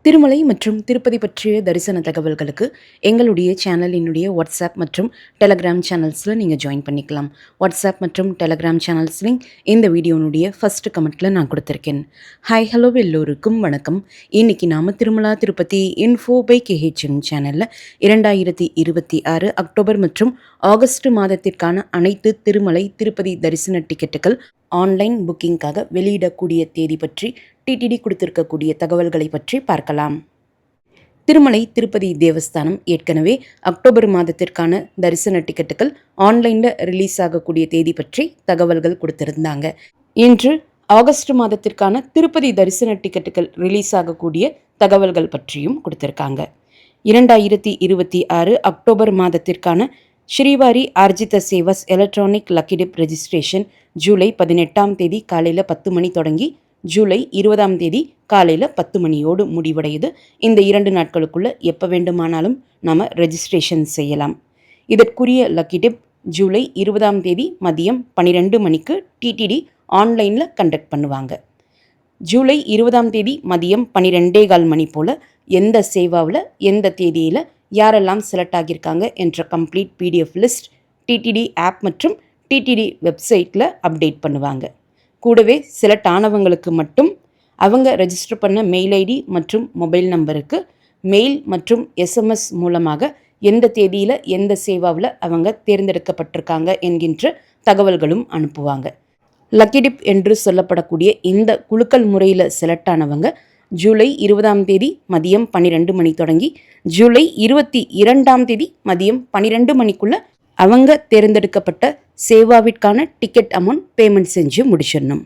திருமலை மற்றும் திருப்பதி பற்றிய தரிசன தகவல்களுக்கு எங்களுடைய சேனலினுடைய வாட்ஸ்அப் மற்றும் டெலகிராம் சேனல்ஸில் நீங்கள் ஜாயின் பண்ணிக்கலாம். வாட்ஸ்அப் மற்றும் டெலகிராம் சேனல்ஸ் லிங்க் இந்த வீடியோனுடைய ஃபர்ஸ்ட் கமெண்ட்டில் நான் கொடுத்துருக்கேன். ஹாய் ஹலோ எல்லோருக்கும் வணக்கம். இன்றைக்கி நாம் திருமலா திருப்பதி இன்ஃபோ பை கேஹெச்எம் சேனலில் 2026 அக்டோபர் மற்றும் ஆகஸ்ட் மாதத்திற்கான அனைத்து திருமலை திருப்பதி தரிசன டிக்கெட்டுகள் ஆன்லைன் புக்கிங்காக வெளியிடக்கூடிய தேதி பற்றி டிடிடி கொடுத்திருக்கக்கூடிய தகவல்களை பற்றி பார்க்கலாம். திருமலை திருப்பதி தேவஸ்தானம் ஏற்கனவே அக்டோபர் மாதத்திற்கான தரிசன டிக்கெட்டுகள் ஆன்லைனில் ரிலீஸ் ஆகக்கூடிய தேதி பற்றி தகவல்கள் கொடுத்திருந்தாங்க. இன்று ஆகஸ்ட் மாதத்திற்கான திருப்பதி தரிசன டிக்கெட்டுகள் ரிலீஸ் ஆகக்கூடிய தகவல்கள் பற்றியும் கொடுத்திருக்காங்க. 2026 அக்டோபர் மாதத்திற்கான Srivari Arjitha sevas electronic lucky dip registration July 18ஆம் தேதி காலையில் 10 மணி தொடங்கி ஜூலை 20ஆம் தேதி காலையில் 10 மணியோடு முடிவடையுது. இந்த 2 நாட்களுக்குள்ளே எப்போ வேண்டுமானாலும் நாம் ரெஜிஸ்ட்ரேஷன் செய்யலாம். இதற்குரிய லக்கி டிப் ஜூலை 20ஆம் தேதி மதியம் 12 மணிக்கு டிடிடி ஆன்லைனில் கண்டக்ட் பண்ணுவாங்க. ஜூலை 20ஆம் தேதி மதியம் 12:15 மணி போல் எந்த சேவாவில் எந்த தேதியில் யாரெல்லாம் செலக்ட் ஆகியிருக்காங்க என்ற complete PDF list TTD app மற்றும் டிடிடி வெப்சைட்டில் அப்டேட் பண்ணுவாங்க. கூடவே செலக்ட் ஆனவங்களுக்கு மட்டும் அவங்க ரெஜிஸ்டர் பண்ண மெயில் ஐடி மற்றும் மொபைல் நம்பருக்கு மெயில் மற்றும் எஸ்எம்எஸ் மூலமாக எந்த தேதியில் எந்த சேவாவில் அவங்க தேர்ந்தெடுக்கப்பட்டிருக்காங்க என்கின்ற தகவல்களும் அனுப்புவாங்க. லக்கி டிப் என்று சொல்லப்படக்கூடிய இந்த குலுக்கல் முறையில் செலக்ட் ஆனவங்க ஜூலை 20ஆம் தேதி மதியம் 12 மணி தொடங்கி ஜூலை 22ஆம் தேதி மதியம் 12 மணிக்குள்ளே அவங்க தேர்ந்தெடுக்கப்பட்ட சேவாவிற்கான டிக்கெட் அமௌண்ட் பேமெண்ட் செஞ்சு முடிச்சிடணும்.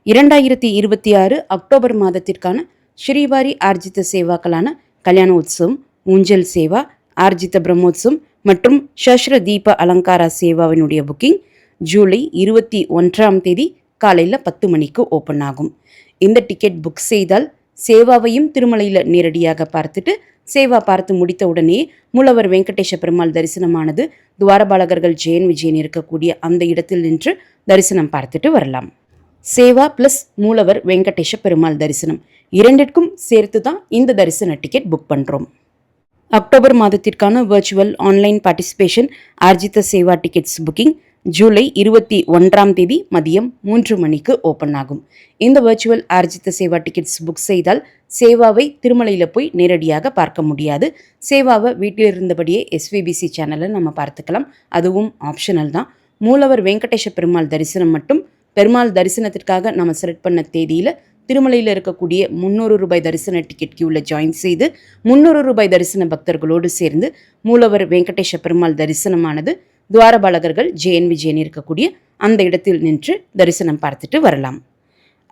2026 அக்டோபர் மாதத்திற்கான ஸ்ரீவாரி ஆர்ஜித சேவாக்களான கல்யாண உற்சவம், ஊஞ்சல் சேவா, ஆர்ஜித பிரம்மோத்சவம் மற்றும் சஷ்ர தீப அலங்காரா சேவாவினுடைய புக்கிங் ஜூலை 21ஆம் தேதி காலையில் 10 மணிக்கு ஓப்பன் ஆகும். இந்த டிக்கெட் புக் செய்தால் சேவாவையும் திருமலையில் நேரடியாக பார்த்துட்டு சேவா பார்த்து முடித்த உடனே மூலவர் வெங்கடேஷ பெருமாள் தரிசனமானது துவாரபாலகர்கள் ஜெயன் விஜயன் இருக்கக்கூடிய அந்த இடத்தில் நின்று தரிசனம் பார்த்துட்டு வரலாம். சேவா ப்ளஸ் மூலவர் வெங்கடேஷ பெருமாள் தரிசனம் இரண்டிற்கும் சேர்த்து தான் இந்த தரிசன டிக்கெட் புக் பண்ணுறோம். அக்டோபர் மாதத்திற்கான virtual online participation Arjitha seva tickets booking July 21ஆம் தேதி மதியம் 3 மணிக்கு ஓப்பன் ஆகும். இந்த virtual Arjitha seva tickets book செய்தால் சேவாவை திருமலையில் போய் நேரடியாக பார்க்க முடியாது. சேவாவை வீட்டில் இருந்தபடியே எஸ்விபிசி சேனலில் நம்ம பார்த்துக்கலாம். அதுவும் ஆப்ஷனல் தான். மூலவர் வெங்கடேஷ பெருமாள் தரிசனம் மட்டும் பெருமாள் தரிசனத்திற்காக நம்ம செலக்ட் பண்ண தேதியில் திருமலையில் இருக்கக்கூடிய 300 ரூபாய் தரிசன டிக்கெட் கியூவில் ஜாயின் செய்து 300 ரூபாய் தரிசன பக்தர்களோடு சேர்ந்து மூலவர் வெங்கடேஷ பெருமாள் தரிசனமானது துவாரபாலகர்கள் ஜெயன் விஜயன் இருக்கக்கூடிய அந்த இடத்தில் நின்று தரிசனம் பார்த்துட்டு வரலாம்.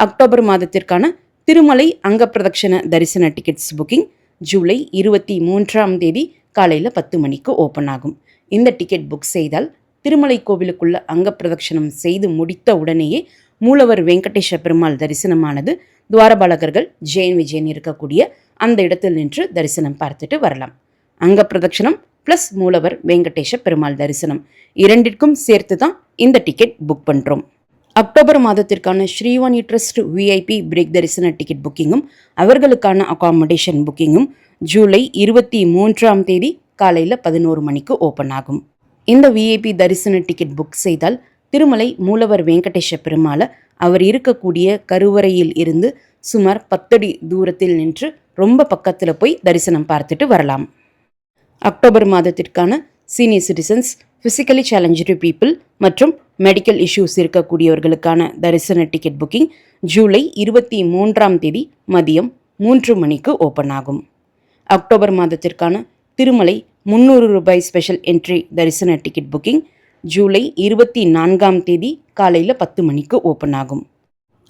அக்டோபர் மாதத்திற்கான திருமலை அங்க பிரதட்சண தரிசன டிக்கெட்ஸ் புக்கிங் ஜூலை 23ஆம் தேதி காலையில் 10 மணிக்கு ஓப்பன் ஆகும். இந்த டிக்கெட் புக் செய்தால் திருமலை கோவிலுக்குள்ள அங்க பிரதட்சணம் செய்து முடித்த உடனேயே மூலவர் வெங்கடேஷ பெருமாள் தரிசனமானது துவாரபாலகர்கள் ஜெயன் விஜயன் இருக்கக்கூடிய அந்த இடத்தில் நின்று தரிசனம் பார்த்துட்டு வரலாம். அங்க பிரதட்சணம் ப்ளஸ் மூலவர் வெங்கடேஷ பெருமாள் தரிசனம் இரண்டிற்கும் சேர்த்து தான் இந்த டிக்கெட் புக் பண்ணுறோம். அக்டோபர் மாதத்திற்கான ஸ்ரீவாணி ட்ரஸ்ட் விஐபி பிரேக் தரிசன டிக்கெட் புக்கிங்கும் அவர்களுக்கான அகாமடேஷன் புக்கிங்கும் ஜூலை 23ஆம் தேதி காலையில் 11 மணிக்கு ஓப்பன் ஆகும். இந்த விஐபி தரிசன டிக்கெட் புக் செய்தால் திருமலை மூலவர் வெங்கடேஷ பெருமாளை அவர் இருக்கக்கூடிய கருவறையில் இருந்து சுமார் 10 அடி தூரத்தில் நின்று ரொம்ப பக்கத்தில் போய் தரிசனம் பார்த்துட்டு வரலாம். அக்டோபர் மாதத்திற்கான senior citizens, physically challenge people மற்றும் மெடிக்கல் இஷ்யூஸ் இருக்கக்கூடியவர்களுக்கான தரிசன டிக்கெட் புக்கிங் ஜூலை 23ஆம் தேதி மதியம் 3 மணிக்கு ஓப்பன் ஆகும். அக்டோபர் மாதத்திற்கான திருமலை 300 ரூபாய் ஸ்பெஷல் என்ட்ரி தரிசன டிக்கெட் புக்கிங் ஜூலை 24ஆம் தேதி காலையில் 10 மணிக்கு ஓப்பன் ஆகும்.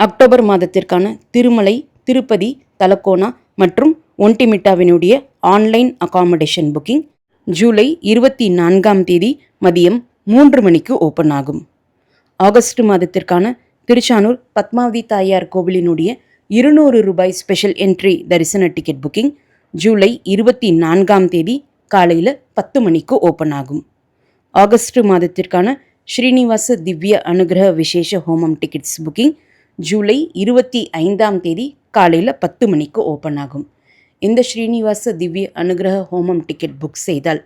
அக்டோபர் மாதத்திற்கான திருமலை திருப்பதி தலக்கோனா மற்றும் ஒன்டிமிட்டாவினுடைய ஆன்லைன் அகாமடேஷன் புக்கிங் ஜூலை 24ஆம் தேதி மதியம் 3 மணிக்கு ஓப்பன் ஆகும். ஆகஸ்ட் மாதத்திற்கான திருச்சானூர் பத்மாவதி தாயார் கோவிலினுடைய 200 ரூபாய் ஸ்பெஷல் என்ட்ரி தரிசன டிக்கெட் புக்கிங் ஜூலை 24ஆம் தேதி காலையில் 10 மணிக்கு ஓப்பன் ஆகும். ஆகஸ்ட் மாதத்திற்கான ஸ்ரீனிவாச திவ்ய அனுகிரக விசேஷ ஹோமம் டிக்கெட்ஸ் புக்கிங் ஜூலை 25ஆம் தேதி காலையில் 10 மணிக்கு ஓப்பன் ஆகும். இந்த ஸ்ரீனிவாச திவ்ய அனுகிரக ஹோமம் டிக்கெட் புக் செய்தால்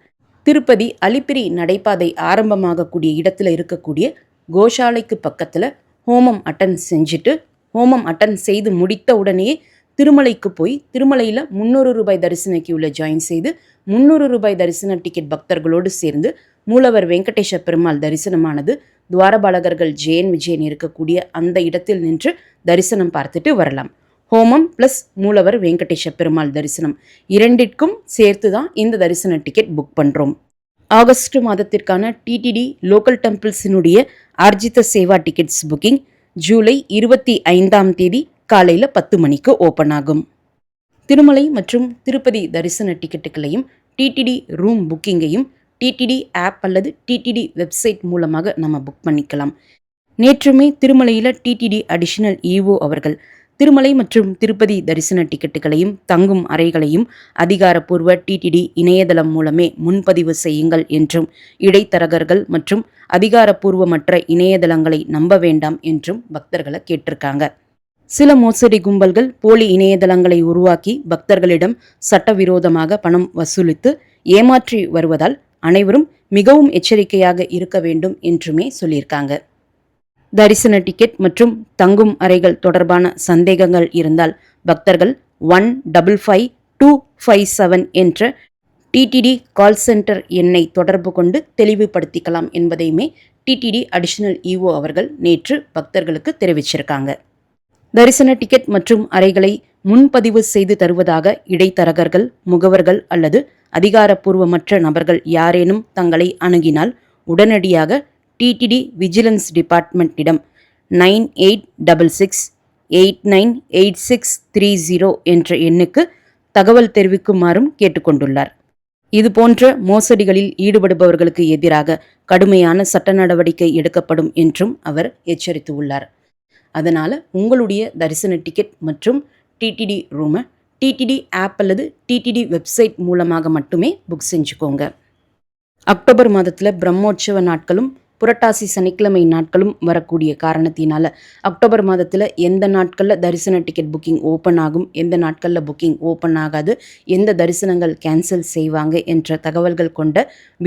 திருப்பதி அலிப்பிரி நடைபாதை ஆரம்பமாகக்கூடிய இடத்துல இருக்கக்கூடிய கோஷாலைக்கு பக்கத்தில் ஹோமம் அட்டன் செஞ்சுட்டு ஹோமம் அட்டன் செய்து முடித்த உடனேயே திருமலைக்கு போய் திருமலையில் 300 ரூபாய் தரிசன கியூவில் ஜாயின் செய்து 300 ரூபாய் தரிசன டிக்கெட் பக்தர்களோடு சேர்ந்து மூலவர் வெங்கடேஷ பெருமாள் தரிசனமானது துவாரபாலகர்கள் ஜெயன் விஜயன் இருக்கக்கூடிய அந்த இடத்தில் நின்று தரிசனம் பார்த்துட்டு வரலாம். ஹோமம் ப்ளஸ் மூலவர் வெங்கடேஷ பெருமாள் தரிசனம் இரண்டிற்கும் சேர்த்து தான் இந்த தரிசன டிக்கெட் புக் பண்ணுறோம். ஆகஸ்ட் மாதத்திற்கான டிடிடி லோக்கல் டெம்பிள்ஸினுடைய Arjitha seva tickets booking July 25ஆம் தேதி காலையில் 10 மணிக்கு ஓப்பன் ஆகும். திருமலை மற்றும் திருப்பதி தரிசன டிக்கெட்டுகளையும் டிடிடி ரூம் புக்கிங்கையும் டிடிடி ஆப் அல்லது டிடிடி வெப்சைட் மூலமாக நம்ம புக் பண்ணிக்கலாம். நேற்றுமே திருமலையில் டிடிடி அடிஷனல் இஓ அவர்கள் திருமலை மற்றும் திருப்பதி தரிசன டிக்கெட்டுகளையும் தங்கும் அறைகளையும் அதிகாரப்பூர்வ டிடிடி இணையதளம் மூலமே முன்பதிவு செய்யுங்கள் என்றும் இடைத்தரகர்கள் மற்றும் அதிகாரப்பூர்வமற்ற இணையதளங்களை நம்ப வேண்டாம் என்றும் பக்தர்களை கேட்டிருக்காங்க. சில மோசடி கும்பல்கள் போலி இணையதளங்களை உருவாக்கி பக்தர்களிடம் சட்டவிரோதமாக பணம் வசூலித்து ஏமாற்றி வருவதால் அனைவரும் மிகவும் எச்சரிக்கையாக இருக்க வேண்டும் என்றுமே சொல்லியிருக்காங்க. தரிசன டிக்கெட் மற்றும் தங்கும் அறைகள் தொடர்பான சந்தேகங்கள் இருந்தால் பக்தர்கள் 155257 என்ற டிடிடி கால் சென்டர் எண்ணை தொடர்பு கொண்டு தெளிவுபடுத்திக்கலாம் என்பதையுமே டிடிடி அடிஷனல் இஓ அவர்கள் நேற்று பக்தர்களுக்கு தெரிவிச்சிருக்காங்க. தரிசன டிக்கெட் மற்றும் அறைகளை முன்பதிவு செய்து தருவதாக இடைத்தரகர்கள், முகவர்கள் அல்லது அதிகாரப்பூர்வமற்ற நபர்கள் யாரேனும் தங்களை அணுகினால் உடனடியாக டிடிடி விஜிலன்ஸ் டிபார்ட்மெண்ட்டிடம் 9866898630 என்ற எண்ணுக்கு தகவல் தெரிவிக்குமாறும் கேட்டுக்கொண்டுள்ளார். இதுபோன்ற மோசடிகளில் ஈடுபடுபவர்களுக்கு எதிராக கடுமையான சட்ட நடவடிக்கை எடுக்கப்படும் என்றும் அவர் எச்சரித்துள்ளார். அதனால் உங்களுடைய தரிசன டிக்கெட் மற்றும் டிடிடி ரூமை டிடிடி ஆப் அல்லது டிடிடி வெப்சைட் மூலமாக மட்டுமே புக் செஞ்சுக்கோங்க. அக்டோபர் மாதத்தில் பிரம்மோற்சவ நாட்களும் புரட்டாசி சனிக்கிழமை நாட்களும் வரக்கூடிய காரணத்தினால அக்டோபர் மாதத்தில் எந்த நாட்களில் தரிசன டிக்கெட் புக்கிங் ஓப்பன் ஆகும், எந்த நாட்களில் புக்கிங் ஓப்பன் ஆகாது, எந்த தரிசனங்கள் கேன்சல் செய்வாங்க என்ற தகவல்கள் கொண்ட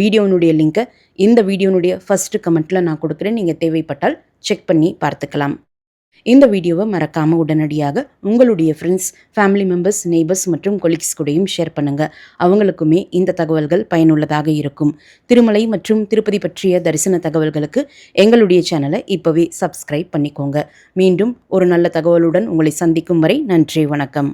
வீடியோனுடைய லிங்கை இந்த வீடியோனுடைய ஃபர்ஸ்ட் கமெண்ட்டில் நான் கொடுக்குறேன். நீங்கள் தேவைப்பட்டால் செக் பண்ணி பார்த்துக்கலாம். இந்த வீடியோவை மறக்காமல் உடனடியாக உங்களுடைய ஃப்ரெண்ட்ஸ், ஃபேமிலி மெம்பர்ஸ், நெய்பர்ஸ் மற்றும் கொலீக்ஸ் கூடயும் ஷேர் பண்ணுங்கள். அவங்களுக்குமே இந்த தகவல்கள் பயனுள்ளதாக இருக்கும். திருமலை மற்றும் திருப்பதி பற்றிய தரிசன தகவல்களுக்கு எங்களுடைய சேனலை இப்போவே சப்ஸ்கிரைப் பண்ணிக்கோங்க. மீண்டும் ஒரு நல்ல தகவலுடன் உங்களை சந்திக்கும் வரை நன்றி, வணக்கம்.